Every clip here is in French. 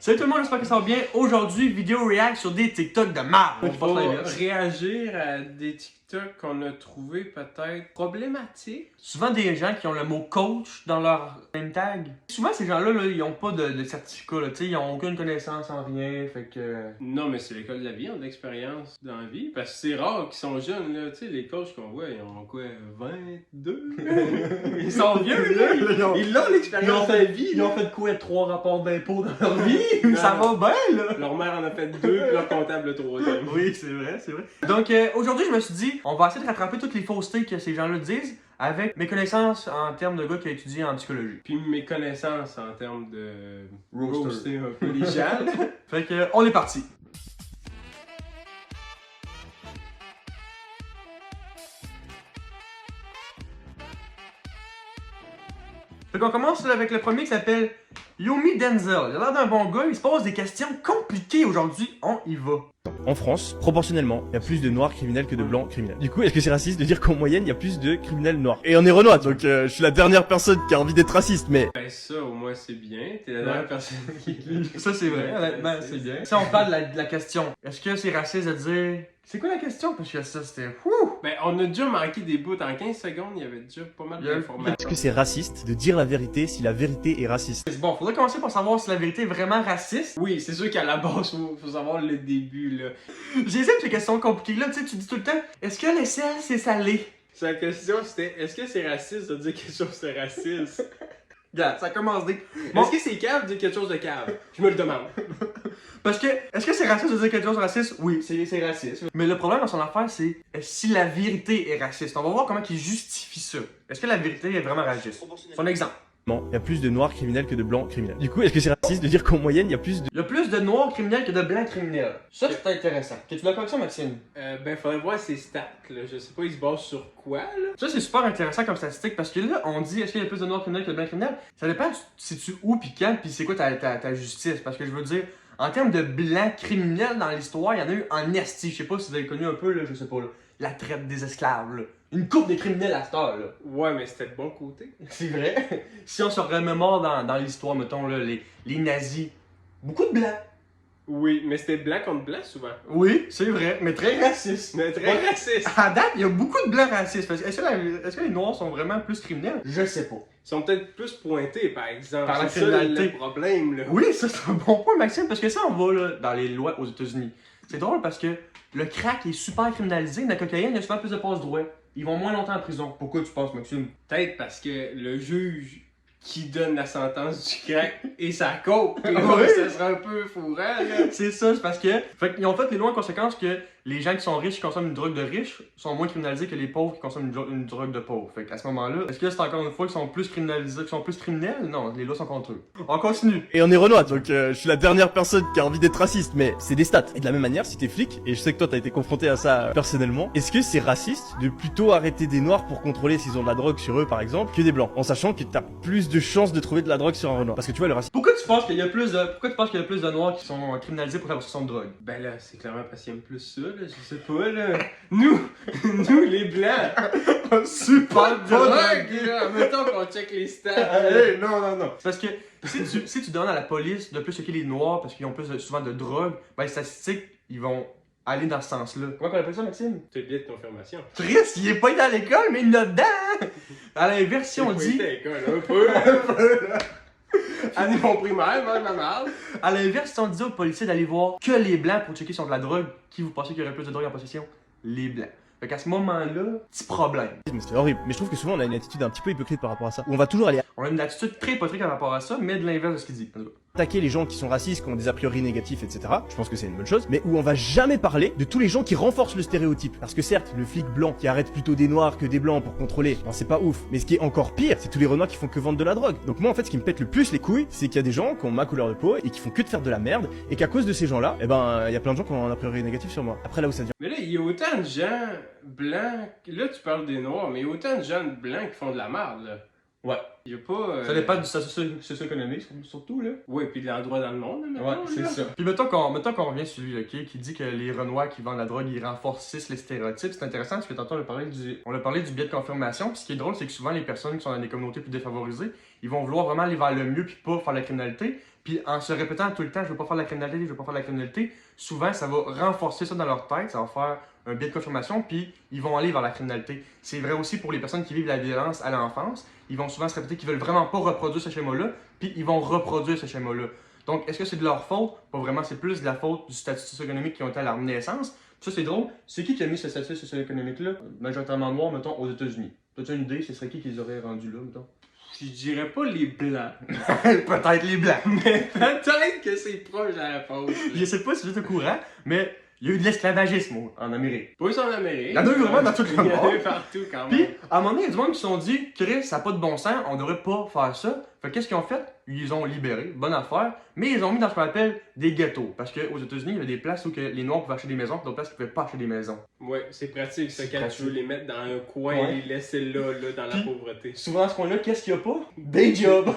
Salut tout le monde, j'espère que ça va bien. Aujourd'hui, vidéo react sur des TikTok de marde. On va réagir à des TikTok qu'on a trouvé peut-être problématiques. Souvent des gens qui ont le mot coach dans leur name tag. Souvent ces gens-là, ils ont pas de certificat, là, ils ont aucune connaissance en rien, fait que... Non, mais c'est l'école de la vie, on a de l'expérience dans la vie. Parce que c'est rare qu'ils sont jeunes, là. Tu sais, les coachs qu'on voit, ils ont quoi, 22? Ils sont vieux, là. Ils ont l'expérience de la vie. Ils ont fait quoi, 3 rapports d'impôts dans leur vie? Ça va bien, là! Leur mère en a fait 2, puis leur comptable le 3e. Oui, c'est vrai, c'est vrai. Donc aujourd'hui, je me suis dit, on va essayer de rattraper toutes les faussetés que ces gens-là disent avec mes connaissances en termes de gars qui a étudié en psychologie. Puis mes connaissances en termes de Roaster. roaster un peu les gens. Fait que, on est parti. Fait qu'on commence avec le premier qui s'appelle Yomi Denzel. Il a l'air d'un bon gars, il se pose des questions compliquées aujourd'hui. On y va. En France, proportionnellement, il y a plus de noirs criminels que de blancs criminels. Du coup, est-ce que c'est raciste de dire qu'en moyenne, il y a plus de criminels noirs? Et on est renois, donc je suis la dernière personne qui a envie d'être raciste, mais... Ben ça, au moins, c'est bien. T'es la dernière personne qui... Ça, c'est vrai, honnêtement, c'est bien. Si on parle de la question, est-ce que c'est raciste de dire... C'est quoi la question? Parce que ça, c'était... Ben, on a déjà manqué des bouts. En 15 secondes, il y avait déjà pas mal d'informations. Est-ce que c'est raciste de dire la vérité si la vérité est raciste? Bon, faudrait commencer par savoir si la vérité est vraiment raciste. Oui, c'est sûr qu'à la base, faut savoir le début, là. J'hésite ces questions compliquées là, tu sais, tu dis tout le temps, est-ce que le sel c'est salé? Sa question c'était, est-ce que c'est raciste de dire quelque chose de raciste? Regarde, ça commence dès... Bon, Est-ce que c'est cave de dire quelque chose de cave? Je me le demande. parce que, est-ce que c'est raciste de dire quelque chose de raciste? Oui, c'est raciste. Mais le problème dans son affaire, c'est si la vérité est raciste. On va voir comment il justifie ça. Est-ce que la vérité est vraiment raciste? Son exemple. Il y a plus de noirs criminels que de blancs criminels. Du coup, est-ce que c'est raciste de dire qu'en moyenne, il y a plus de... Il y a plus de noirs criminels que de blancs criminels. Ça, c'est intéressant. Es-tu d'accord avec ça, Maxime? Ben, faudrait voir ses stats, là. Je sais pas, il se base sur quoi, là? Ça, c'est super intéressant comme statistique parce que là, on dit est-ce qu'il y a plus de noirs criminels que de blancs criminels? Ça dépend si tu où pis quand pis c'est quoi ta justice. Parce que je veux dire, en termes de blancs criminels dans l'histoire, il y en a eu en esti. Je sais pas si vous avez connu un peu, là, je sais pas, là, la traite des esclaves, là. Une coupe de criminels à cette heure, là. Ouais, mais c'était de bon côté. C'est vrai. Si on se remémore dans l'histoire, mettons, là, les nazis, beaucoup de blancs. Oui, mais c'était blanc contre blanc, souvent. Oui, c'est vrai, mais très raciste. Mais très raciste. À date, il y a beaucoup de blancs racistes. Est-ce que les noirs sont vraiment plus criminels? Je sais pas. Ils sont peut-être plus pointés, par exemple. Par la C'est ça criminalité. le problème, là. Oui, ça c'est un bon point, Maxime, parce que ça, on va là, dans les lois aux États-Unis. C'est drôle parce que le crack est super criminalisé, mais la cocaïne, il y a souvent plus de passe-droit. Ils vont moins longtemps en prison. Pourquoi tu penses, Maxime? Peut-être parce que le juge qui donne la sentence du crack et sa coke, Oui. ça serait un peu fourrant, là. C'est ça, c'est parce que. Fait qu'ils ont fait les lois en conséquence que les gens qui sont riches qui consomment une drogue de riche sont moins criminalisés que les pauvres qui consomment une drogue de pauvre. Fait qu'à ce moment-là, est-ce que c'est encore une fois qu'ils sont plus criminalisés, qu'ils sont plus criminels? Non, les lois sont contre eux. On continue. Et on est renois, donc je suis la dernière personne qui a envie d'être raciste, mais c'est des stats. Et de la même manière, si t'es flic, et je sais que toi t'as été confronté à ça personnellement, est-ce que c'est raciste de plutôt arrêter des noirs pour contrôler s'ils ont de la drogue sur eux par exemple, que des blancs, en sachant que t'as plus de chances de trouver de la drogue sur un renois? Parce que tu vois, le racisme... Pourquoi tu penses qu'il y a plus de noirs qui sont criminalisés pour la possession de drogue? Ben là, c'est clairement parce qu'ils aiment plus ça, là. Je sais pas, là. Nous, les blancs, Super drogue, là. Mettons qu'on check les stats. Hey, non. C'est parce que si tu demandes à la police de plus checker les noirs parce qu'ils ont plus souvent de drogue, ben les statistiques, ils vont aller dans ce sens-là. Comment on appelle ça, Maxime? T'as le billet de confirmation. Triste, il est pas été à l'école, mais il est dedans! À l'inverse, si on dit... Un peu. À niveau primaire, moi, ma mère. À l'inverse, si on disait aux policiers d'aller voir que les blancs pour checker sur de la drogue, qui vous pensez qu'il y aurait plus de drogue en possession? Les blancs. Fait qu'à ce moment-là, petit problème. C'est horrible, mais je trouve que souvent on a une attitude un petit peu hypocrite par rapport à ça, où on va toujours aller On a une attitude très hypocrite par rapport à ça, mais de l'inverse de ce qu'il dit. attaquer les gens qui sont racistes, qui ont des a priori négatifs, etc. Je pense que c'est une bonne chose, mais où on va jamais parler de tous les gens qui renforcent le stéréotype. Parce que certes, le flic blanc qui arrête plutôt des noirs que des blancs pour contrôler, ben, c'est pas ouf. Mais ce qui est encore pire, c'est tous les renois qui font que vendre de la drogue. Donc moi en fait, ce qui me pète le plus les couilles, c'est qu'il y a des gens qui ont ma couleur de peau et qui font que de faire de la merde, et qu'à cause de ces gens-là, eh ben il y a plein de gens qui ont un a priori négatif sur moi. Après là où ça devient... Mais là, il y a autant de gens blancs. Là, tu parles des noirs, mais il y a autant de gens blancs qui font de la merde, là. Ouais. Il y a pas. Ça dépend du socio-économique, surtout, là. Ouais, puis de l'endroit dans le monde, là, mettons, Ouais, c'est là. ça. Puis mettons qu'on revient sur lui, ok, qui dit que les Renois qui vendent la drogue, ils renforcent les stéréotypes. C'est intéressant parce que tantôt on a parlé du biais de confirmation. Puis ce qui est drôle, c'est que souvent les personnes qui sont dans des communautés plus défavorisées, ils vont vouloir vraiment aller vers le mieux puis pas faire la criminalité. puis en se répétant tout le temps, je veux pas faire de la criminalité, je veux pas faire de la criminalité, souvent ça va renforcer ça dans leur tête, ça va faire un biais de confirmation, puis ils vont aller vers la criminalité. C'est vrai aussi pour les personnes qui vivent la violence à l'enfance, ils vont souvent se répéter qu'ils veulent vraiment pas reproduire ce schéma-là, puis ils vont reproduire ce schéma-là. Donc, est-ce que c'est de leur faute? Pas vraiment, c'est plus de la faute du statut socio-économique qui ont été à leur naissance. Ça, c'est drôle. C'est qui a mis ce statut socio-économique-là, majoritairement noir, mettons, aux États-Unis? T'as-tu une idée, ce serait qui les aurait rendus là, mettons? Je dirais pas les blancs. Peut-être les Blancs. Mais peut-être que c'est proche de la faute. Je sais pas si vous êtes au courant, mais il y a eu de l'esclavagisme en Amérique. Pas juste en Amérique. Il y en a eu vraiment dans tout le monde. Il y en a eu partout quand même. Puis, à un moment donné, il y a du monde qui se sont dit, Chris, ça n'a pas de bon sens, on devrait pas faire ça. Fait qu'est-ce qu'ils ont fait? Ils ont libéré, bonne affaire, mais ils ont mis dans ce qu'on appelle des ghettos. Parce qu'aux États-Unis, il y avait des places où que les Noirs pouvaient acheter des maisons, puis d'autres places qui pouvaient pas acheter des maisons. Ouais, c'est pratique ça C'est quand pratique. tu veux les mettre dans un coin Ouais. et les laisser là, dans la Puis- pauvreté. Souvent, à ce coin-là, qu'est-ce qu'il y a pas? Des jobs!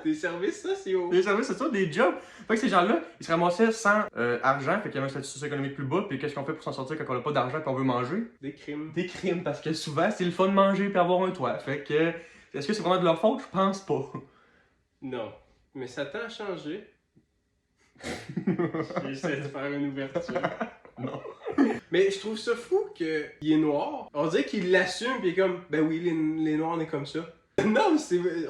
Des services sociaux. Des services, c'est ça, des jobs. Fait que ces gens-là, ils se ramassaient sans argent, fait qu'il y avait un statut socio-économique plus bas, puis qu'est-ce qu'on fait pour s'en sortir quand on n'a pas d'argent et qu'on veut manger? Des crimes. Des crimes, parce que souvent, c'est le fun de manger puis avoir un toit. Fait que, est-ce que c'est vraiment de leur faute? Je pense pas. Non. Mais ça tend à changer. J'essaie de faire une ouverture. Non. Mais je trouve ça fou qu'il est noir. On dirait qu'il l'assume pis il est comme, ben oui, les noirs on est comme ça. Non,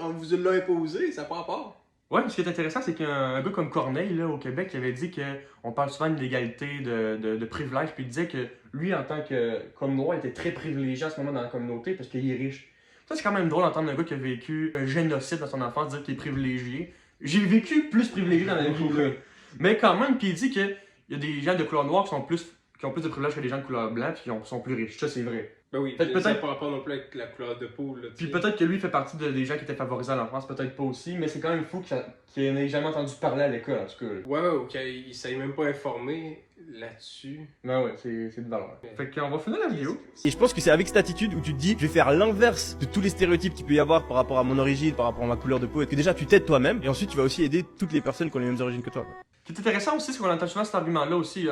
on vous l'a imposé, ça prend pas. Ouais, ce qui est intéressant, c'est qu'un gars comme Corneille, là, au Québec, il avait dit qu'on parle souvent de l'égalité, de privilèges, puis il disait que lui, en tant que comme noir, il était très privilégié à ce moment dans la communauté parce qu'il est riche. Ça, c'est quand même drôle d'entendre un gars qui a vécu un génocide dans son enfance dire qu'il est privilégié. J'ai vécu plus privilégié dans la vie, là. Mais quand même, puis il dit qu'il y a des gens de couleur noire qui ont plus de privilèges que des gens de couleur blanche, puis qui sont plus riches. Ça, c'est vrai. Ben oui, Fait que ça peut-être- prend pas non plus avec la couleur de peau, là. Puis peut-être que lui fait partie des gens qui étaient favorisés à l'enfance, peut-être pas aussi, mais c'est quand même fou qu'il n'ait jamais entendu parler à l'école, en tout cas. Là. Ouais, ok, il s'est même pas informé là-dessus. Non, ouais, c'est de valeur. Fait qu'on va finir la vidéo. Et je pense que c'est avec cette attitude où tu te dis, je vais faire l'inverse de tous les stéréotypes qu'il peut y avoir par rapport à mon origine, par rapport à ma couleur de peau, et que déjà tu t'aides toi-même, et ensuite tu vas aussi aider toutes les personnes qui ont les mêmes origines que toi. Ce qui est intéressant aussi, c'est qu'on entend souvent cet argument-là aussi.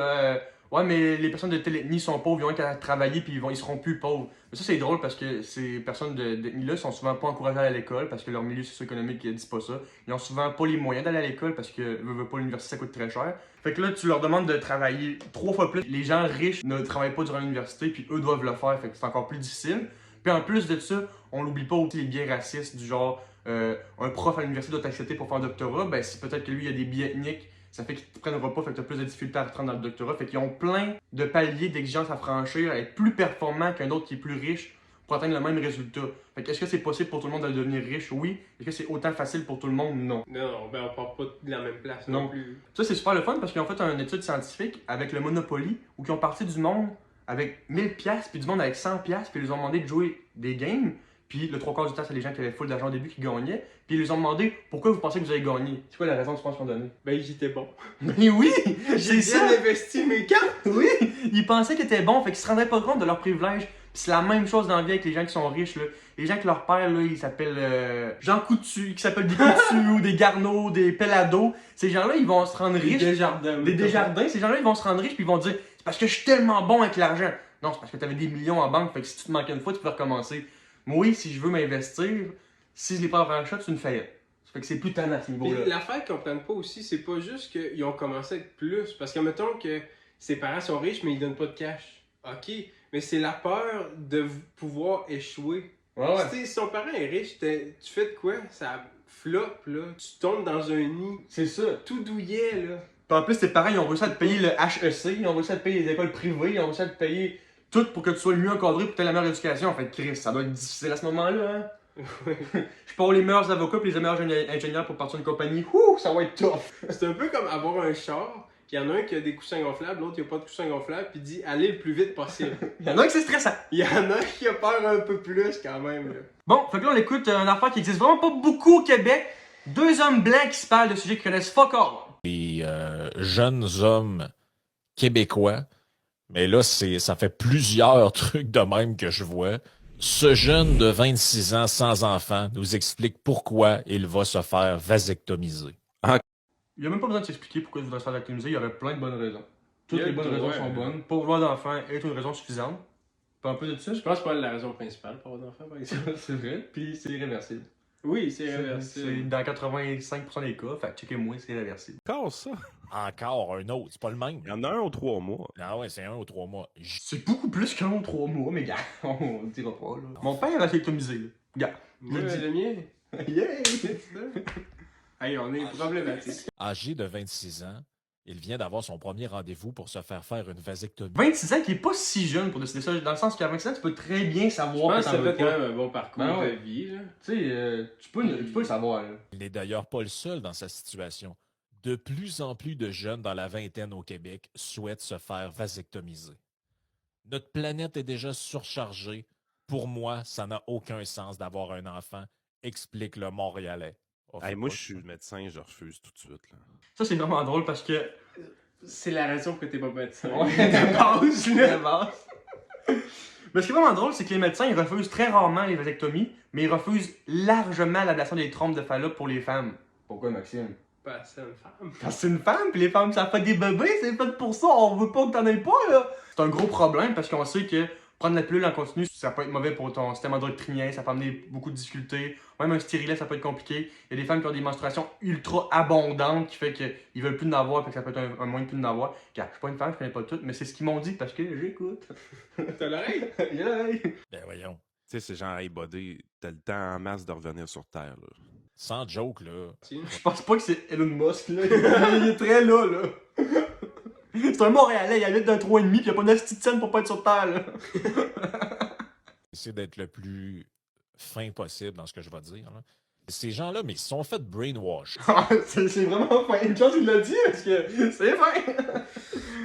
Ouais, mais les personnes de telle ethnie sont pauvres, ils ont qu'à travailler puis ils seront plus pauvres. Mais ça, c'est drôle parce que ces personnes d'ethnie-là sont souvent pas encouragées à aller à l'école parce que leur milieu socio-économique ne dit pas ça. Ils ont souvent pas les moyens d'aller à l'école parce que veut pas l'université, ça coûte très cher. Fait que là, tu leur demandes de travailler 3 fois plus. Les gens riches ne travaillent pas durant l'université puis eux doivent le faire, fait que c'est encore plus difficile. Puis en plus de ça, on n'oublie pas aussi les biais racistes du genre un prof à l'université doit t'accepter pour faire un doctorat, ben si peut-être que lui il y a des biais ethniques, ça fait qu'ils te prennent pas, fait que tu as plus de difficultés à rentrer dans le doctorat. Fait qu'ils ont plein de paliers d'exigences à franchir, à être plus performant qu'un autre qui est plus riche pour atteindre le même résultat. Fait que est-ce que c'est possible pour tout le monde de devenir riche? Oui. Est-ce que c'est autant facile pour tout le monde? Non. Non, ben on part pas de la même place Non. non plus. Ça, c'est super le fun parce qu'ils ont fait une étude scientifique avec le Monopoly où ils ont parti du monde avec 1000$, puis du monde avec 100$, puis ils leur ont demandé de jouer des games. Puis le 3 quarts du temps, c'est les gens qui avaient full d'argent au début qui gagnaient. Puis ils leur ont demandé pourquoi vous pensez que vous avez gagné. C'est quoi la raison que tu penses qu'on a donnée? Ben j'étais bon. Mais oui! J'ai C'est bien ça! investi mes cartes! Oui! Ils pensaient qu'ils étaient bons, fait qu'ils se rendaient pas compte de leurs privilèges. Puis c'est la même chose dans la vie avec les gens qui sont riches, là. Les gens que leur père, là, il s'appelle Jean Coutu, qui s'appellent des Coutu, ou des Garneau, des Pellado. Ces gens-là, ils vont se rendre riches. Des Desjardins. Ces gens-là, ils vont se rendre riches, puis ils vont dire c'est parce que je suis tellement bon avec l'argent. Non, c'est parce que t'avais des millions en banque, fait que si tu te manquais une fois, tu peux recommencer. Moi, oui, si je veux m'investir, si je les prends en achat, c'est une faillite. Ça fait que c'est plus tannant à ce Puis niveau-là. l'affaire qu'ils comprennent pas aussi, c'est pas juste qu'ils ont commencé à être plus. Parce que mettons que ses parents sont riches, mais ils donnent pas de cash. Ok, mais c'est la peur de pouvoir échouer. Ouais, ouais. Tu sais, si ton parent est riche, tu fais de quoi? Ça floppe, là. Tu tombes dans un nid C'est ça. tout douillet, là. Puis en plus, tes parents, ils ont réussi à te payer le HEC, ils ont réussi à te payer les écoles privées, ils ont réussi à te payer tout pour que tu sois le mieux encadré pour que tu aies la meilleure éducation. Fait que Chris, ça doit être difficile à ce moment-là, hein. Je parle les meilleurs avocats et les meilleurs ingénieurs pour partir d'une compagnie. Ouh, ça va être tough. C'est un peu comme avoir un char, puis il y en a un qui a des coussins gonflables, l'autre qui a pas de coussins gonflables, puis dit allez le plus vite possible. Il y en a un qui c'est stressant. Il y en a un qui a peur un peu plus quand même, là. Bon, fait que là, on écoute une affaire qui existe vraiment pas beaucoup au Québec. 2 hommes blancs qui se parlent de sujets qu'ils connaissent fuck all. Les jeunes hommes québécois, mais là, ça fait plusieurs trucs de même que je vois. Ce jeune de 26 ans sans enfant nous explique pourquoi il va se faire vasectomiser. Il y a même pas besoin de s'expliquer pourquoi il voudrait se faire lactamiser, il y aurait plein de bonnes raisons. Toutes Il y a les bonnes raisons ouais. sont bonnes. Pas vouloir d'enfant est une raison suffisante. Puis en plus de ça, Je pense pas la raison principale pour avoir d'enfants, par exemple. c'est vrai, puis c'est irréversible. Oui, c'est C'est réversible. dans 85% des cas, fait que checkez-moi, c'est réversible. Encore ça. Encore un autre, c'est pas le même. Il y en a un aux 3 mois. Ah ouais, c'est 1 ou 3 mois. C'est beaucoup plus qu'un ou 3 mois, mais gars, on le dira pas, là. Mon père a vasectomisé, là. Gars. Moi, Je le le mien. Yeah! Hey, on est problématique. Âgé de 26 ans, il vient d'avoir son premier rendez-vous pour se faire une vasectomie. 26 ans qui est pas si jeune pour décider ça, dans le sens qu'à 26 ans, tu peux très bien Je savoir pense que que ça t'en veux fait quand pas. même un bon parcours Ben ouais. de vie, là. Tu sais, tu peux le savoir, là. Il n'est d'ailleurs pas le seul dans sa situation. De plus en plus de jeunes dans la vingtaine au Québec souhaitent se faire vasectomiser. Notre planète est déjà surchargée. Pour moi, ça n'a aucun sens d'avoir un enfant, explique le Montréalais. Oh, Hey, fais moi, pas je suis ça. médecin, je refuse tout de suite. Là. Ça, c'est vraiment drôle parce que. C'est la raison que t'es pas médecin. Ouais, de base, là. De base. Mais ce qui est vraiment drôle, c'est que les médecins, ils refusent très rarement les vasectomies, mais ils refusent largement l'ablation des trompes de Fallope pour les femmes. Pourquoi, Maxime? Pas c'est une femme. Parce que c'est une femme, puis les femmes, ça fait des bébés, c'est fait pour ça, on veut pas que t'en aies pas, là. C'est un gros problème parce qu'on sait que prendre la pilule en continu, ça peut être mauvais pour ton système endocrinien, ça peut amener beaucoup de difficultés. Même un stérilet, ça peut être compliqué. Il y a des femmes qui ont des menstruations ultra abondantes qui fait qu'ils veulent plus en avoir, fait que ça peut être un moyen de plus en avoir. Car je suis pas une femme, je connais pas toutes, mais c'est ce qu'ils m'ont dit parce que j'écoute. T'as l'oreille? Yeah. Ben voyons. Tu sais, c'est genre, hey, buddy, t'as le temps en masse de revenir sur Terre. Là. Sans joke, là. Je pense pas que c'est Elon Musk, là. Il est très là. C'est un Montréalais, il habite d'un 3,5 pis il a pas de petite scène pour pas être sur Terre, là. Essayer d'être le plus fin possible dans ce que je vais dire. Là. Ces gens-là, mais ils se sont fait brainwash. c'est vraiment fin. Une chance qu'il l'a dit parce que c'est fin.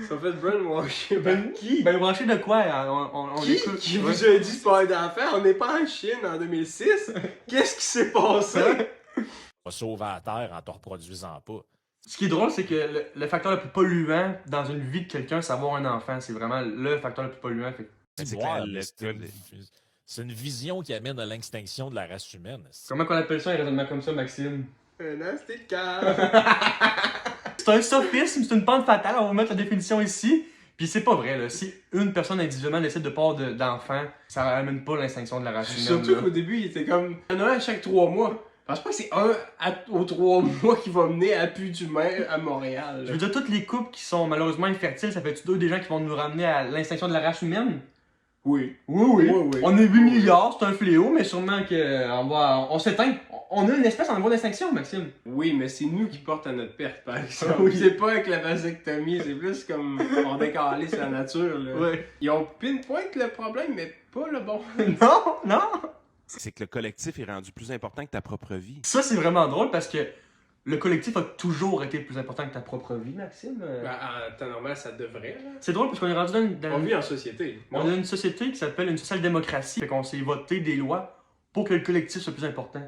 Ça fait brainwash. Ben qui? Ben branché de quoi? On Qui écoute. qui vous a dit pas d'enfant? On n'est pas en Chine en 2006. Qu'est-ce qui s'est passé? Va sauver la Terre en te reproduisant pas. Ce qui est drôle, c'est que le facteur le plus polluant dans une vie de quelqu'un, c'est avoir un enfant. C'est vraiment le facteur le plus polluant. Fait que Mais c'est Ouais, clair, mais l'école- c'est une vision qui amène à l'extinction de la race humaine. comment qu'on appelle ça un raisonnement comme ça, Maxime? Un nasty de cave. C'est un sophisme, c'est une pente fatale. On va mettre la définition ici. Puis c'est pas vrai, là. Si une personne individuellement décide de pas avoir d'enfant, ça ramène pas l'extinction de la race humaine. Surtout là. qu'au début, il était comme. Il y en a un à chaque 3 mois. Je pense pas que c'est un aux 3 mois qui va mener à plus d'humains à Montréal. Je là. veux dire, toutes les couples qui sont malheureusement infertiles, ça fait-tu deux des gens qui vont nous ramener à l'extinction de la race humaine? Oui. Oui. Oui, oui. On est 8 Oui. milliards, c'est un fléau, mais sûrement on s'éteint. On a une espèce en voie d'extinction, Maxime. Oui, mais c'est nous qui portent à notre perte, par exemple. Oui. C'est pas avec la vasectomie, c'est plus comme on décalisse la nature. Là. Ouais. Ils ont pinpoint le problème, mais pas le bon. Non. C'est que le collectif est rendu plus important que ta propre vie. Ça, c'est vraiment drôle parce que le collectif a toujours été plus important que ta propre vie, Maxime. Ben, en temps normal, ça devrait. Là. C'est drôle parce qu'on est rendu On vit en société. on a une société qui s'appelle une social-démocratie. Fait qu'on s'est voté des lois pour que le collectif soit plus important.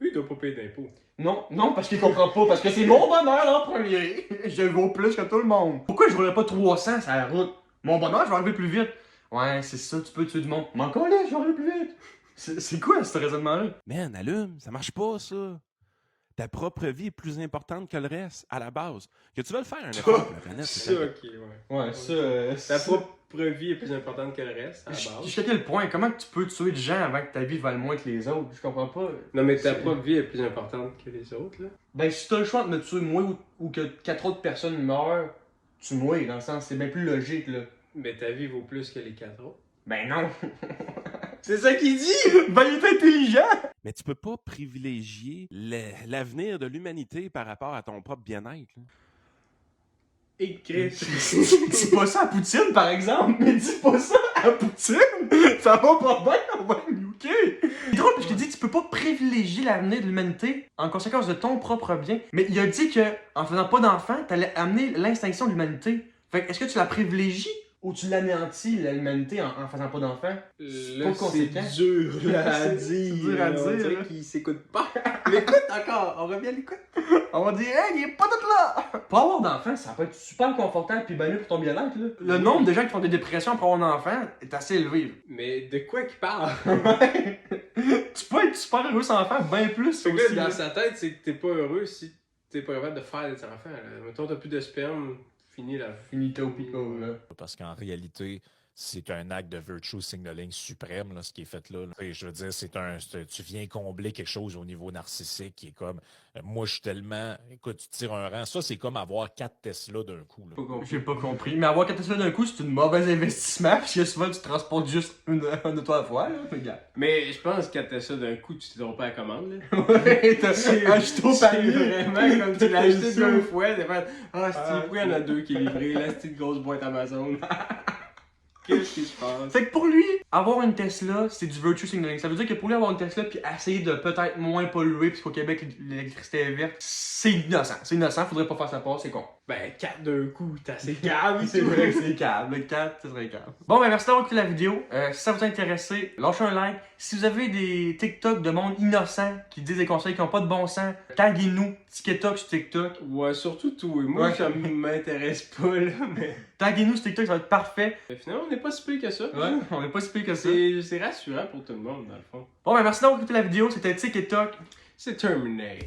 Lui, il doit pas payer d'impôts. Non, parce qu'il comprend pas, parce que c'est mon bonheur en premier. Je vaux plus que tout le monde. Pourquoi je roulerais pas 300 sur la route? Mon bonheur, je vais arriver plus vite. Ouais, c'est ça, tu peux tuer du monde. Mais encore là, je vais arriver plus vite. C'est quoi ce raisonnement-là? Man, allume, ça marche pas, ça. Ta propre vie est plus importante que le reste, à la base. Que tu veux le faire un effort pour la planète, Ça, c'est ça. ok, ouais. Ouais, ça. Ta propre vie est plus importante que le reste, à la base. Jusqu'à quel point? Comment tu peux tuer des gens avant que ta vie vale moins que les autres? Je comprends pas. Non, mais ta C'est- propre vie est plus importante que les autres, là. Ben, si t'as le choix de me tuer moi ou que 4 autres personnes meurent, tu mouilles, dans le sens, c'est bien plus logique, là. Mais ta vie vaut plus que les 4 autres. Ben non! C'est ça qu'il dit! Ben, il est intelligent! Mais tu peux pas privilégier l'avenir de l'humanité par rapport à ton propre bien-être. là. Et Chris. Dis pas ça à Poutine, par exemple, mais dis pas ça à Poutine! Ça va pas bien, on va le nuker! C'est drôle parce qu'il dit tu peux pas privilégier l'avenir de l'humanité en conséquence de ton propre bien. Mais il a dit que en faisant pas d'enfants, t'allais amener l'extinction de l'humanité. Fait que est-ce que tu la privilégies ou tu l'anéantis, l'humanité, en faisant pas d'enfants? Là, pas c'est conséquent. dur là, à C'est dire. dur à là. On dire, dirait là. qu'il s'écoute pas. L'écoute encore, on revient à l'écoute. On va dire, hey, il est pas tout là! Pour avoir d'enfants, ça peut être super confortable puis bien mieux pour ton bien-être, là. Le nombre de gens qui font des dépressions pour avoir un enfant est assez élevé. Mais de quoi qu'il parle? Tu peux être super heureux sans enfant, bien plus Fait que aussi. là, là. dans sa tête, c'est que t'es pas heureux si t'es pas capable de faire des enfants. Là. Mettons, t'as plus de sperme, fini la Finito pico, là. Parce qu'en réalité, c'est un acte de virtue signaling suprême, là, ce qui est fait là. Et je veux dire, tu viens combler quelque chose au niveau narcissique qui est comme, moi, je suis tellement, écoute, tu tires un rang. Ça, c'est comme avoir 4 Tesla d'un coup, là. J'ai pas compris. Mais avoir 4 Tesla d'un coup, c'est un mauvais investissement, parce que souvent, tu transportes juste un auto à la fois, là, les gars. Mais je pense que quand t'as ça d'un coup, tu t'es trompé à la commande, là. Ouais, t'as acheté au C'est panier. vraiment comme tu l'as acheté ça. 2 fois, t'as fait ah, c'est pourquoi il y en a 2 qui est livré, là, c'est une grosse boîte Amazon. Qu'est-ce qui se passe? Fait que pour lui, avoir une Tesla, c'est du virtue signaling. Ça veut dire que pour lui, avoir une Tesla puis essayer de peut-être moins polluer, puisqu'au Québec, l'électricité est verte, c'est innocent. C'est innocent, faudrait pas faire ça part, c'est con. Ben, 4 d'un coup, t'as assez calme, C'est vrai que c'est câble. Le 4, c'est très câble. Bon, ben merci d'avoir écouté la vidéo. Si ça vous a intéressé, lâchez un like. Si vous avez des TikTok de monde innocent qui disent des conseils qui n'ont pas de bon sens, taguez-nous. TikTok sur TikTok. Ouais, surtout tout. Et moi, Ouais. ça m'intéresse pas, là, mais. Taguez-nous sur TikTok, ça va être parfait. Finalement, on n'est pas si pire que ça. Ouais, on est pas si pire que ça. C'est rassurant pour tout le monde, dans le fond. Bon, ben merci d'avoir écouté la vidéo. C'était TikTok. C'est terminé.